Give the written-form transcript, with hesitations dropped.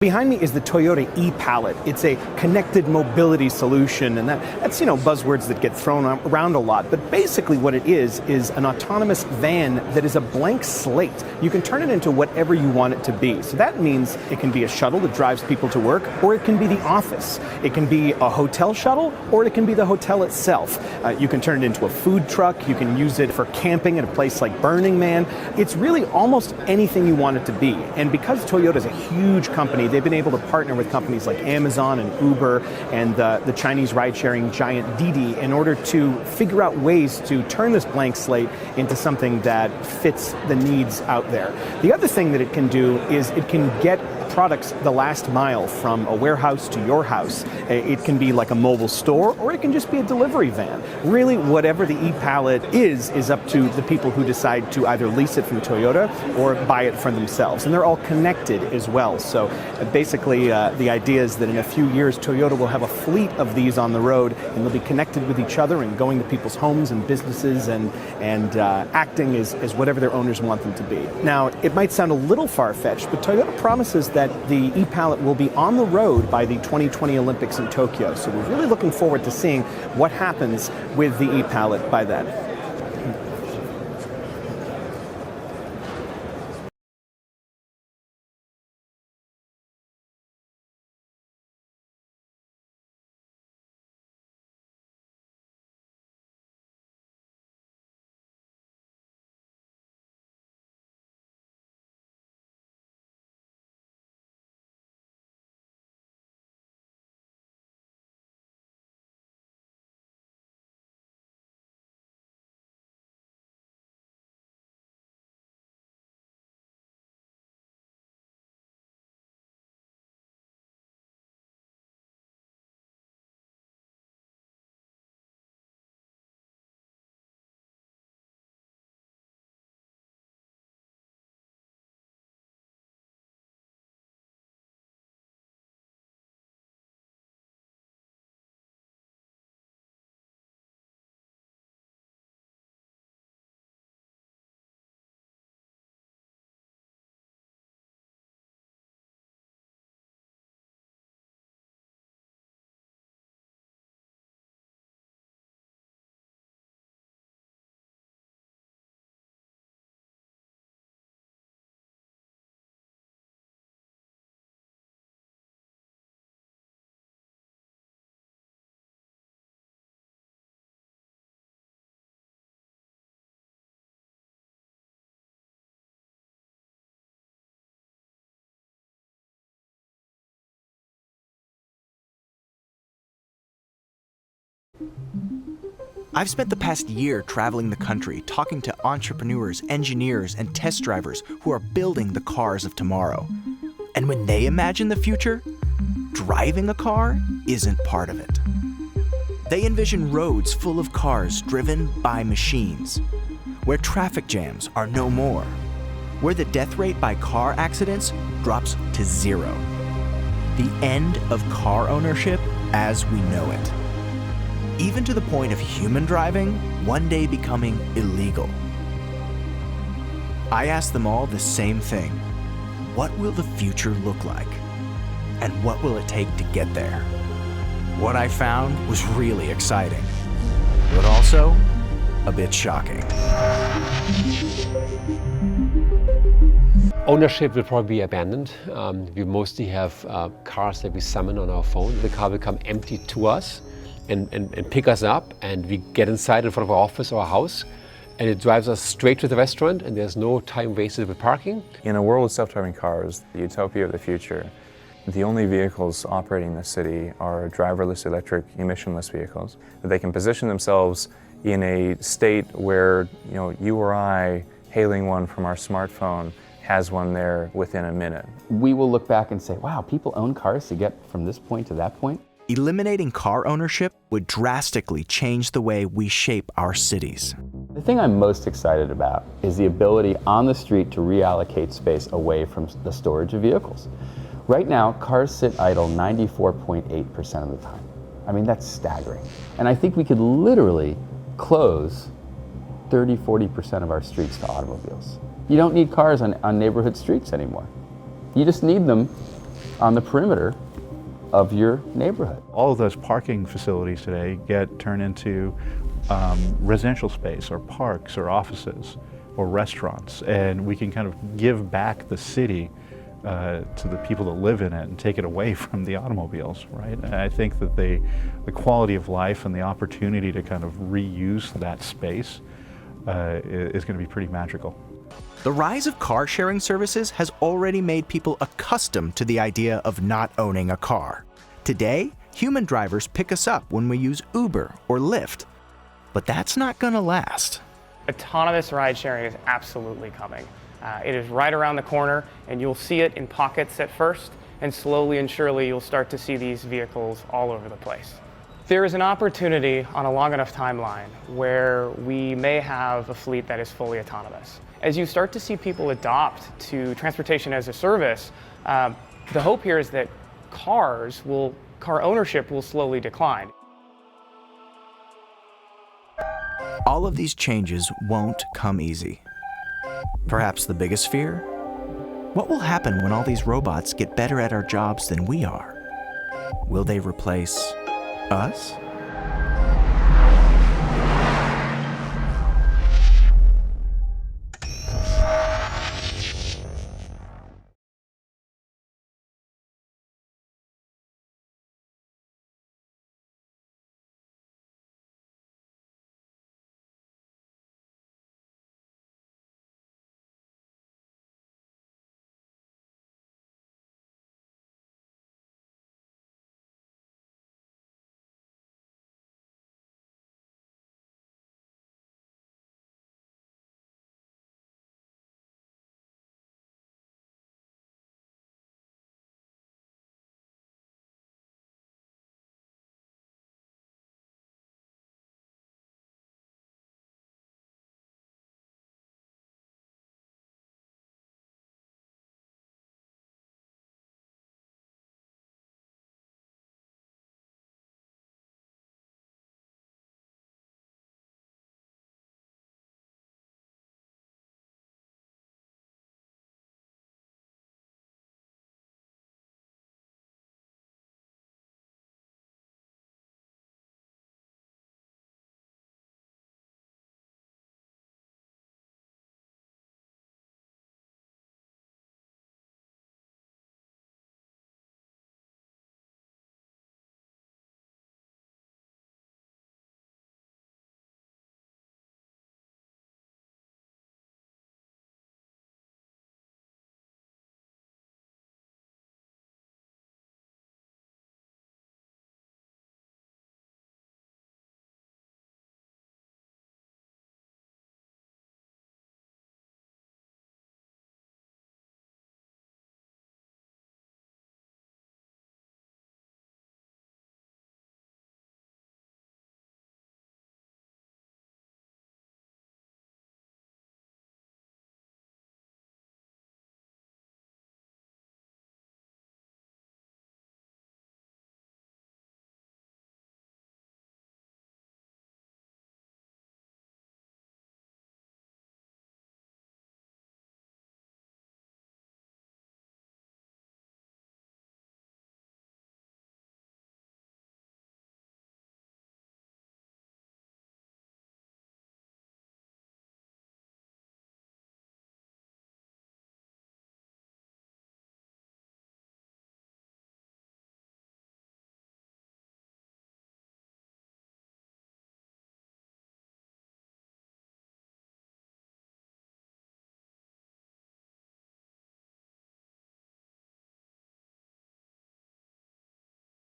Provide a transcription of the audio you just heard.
Behind me is the Toyota e-Pallet. It's a connected mobility solution, and that's buzzwords that get thrown around a lot. But basically what it is an autonomous van that is a blank slate. You can turn it into whatever you want it to be. So that means it can be a shuttle that drives people to work, or it can be the office. It can be a hotel shuttle, or it can be the hotel itself. You can turn it into a food truck. You can use it for camping at a place like Burning Man. It's really almost anything you want it to be. And because Toyota is a huge company, they've been able to partner with companies like Amazon and Uber and the Chinese ride-sharing giant Didi in order to figure out ways to turn this blank slate into something that fits the needs out there. The other thing that it can do is it can get products the last mile from a warehouse to your house. It can be like a mobile store, or it can just be a delivery van. Really, whatever the e-Pallet is up to the people who decide to either lease it from Toyota or buy it for themselves. And they're all connected as well. So basically, the idea is that in a few years, Toyota will have a fleet of these on the road, and they'll be connected with each other and going to people's homes and businesses and acting as whatever their owners want them to be. Now, it might sound a little far-fetched, but Toyota promises that the e-Pallet will be on the road by the 2020 Olympics in Tokyo. So we're really looking forward to seeing what happens with the e-Pallet by then. I've spent the past year traveling the country talking to entrepreneurs, engineers, and test drivers who are building the cars of tomorrow. And when they imagine the future, driving a car isn't part of it. They envision roads full of cars driven by machines, where traffic jams are no more, where the death rate by car accidents drops to 0. The end of car ownership as we know it. Even to the point of human driving one day becoming illegal. I asked them all the same thing. What will the future look like? And what will it take to get there? What I found was really exciting, but also a bit shocking. Ownership will probably be abandoned. We mostly have cars that we summon on our phone. The car will come empty to us and pick us up, and we get inside in front of our office or our house, and it drives us straight to the restaurant, and there's no time wasted with parking. In a world of self-driving cars, the utopia of the future, the only vehicles operating in the city are driverless electric emissionless vehicles. That they can position themselves in a state where you or I hailing one from our smartphone has one there within a minute. We will look back and say, wow, people own cars to get from this point to that point. Eliminating car ownership would drastically change the way we shape our cities. The thing I'm most excited about is the ability on the street to reallocate space away from the storage of vehicles. Right now, cars sit idle 94.8% of the time. I mean, that's staggering. And I think we could literally close 30–40% of our streets to automobiles. You don't need cars on neighborhood streets anymore. You just need them on the perimeter of your neighborhood. All of those parking facilities today get turned into residential space or parks or offices or restaurants, and we can kind of give back the city to the people that live in it and take it away from the automobiles, right? And I think that the quality of life and the opportunity to kind of reuse that space is going to be pretty magical. The rise of car sharing services has already made people accustomed to the idea of not owning a car. Today, human drivers pick us up when we use Uber or Lyft. But that's not gonna last. Autonomous ride sharing is absolutely coming. It is right around the corner, and you'll see it in pockets at first, and slowly and surely you'll start to see these vehicles all over the place. There is an opportunity on a long enough timeline where we may have a fleet that is fully autonomous. As you start to see people adopt to transportation as a service, the hope here is that car ownership will slowly decline. All of these changes won't come easy. Perhaps the biggest fear? What will happen when all these robots get better at our jobs than we are? Will they replace us?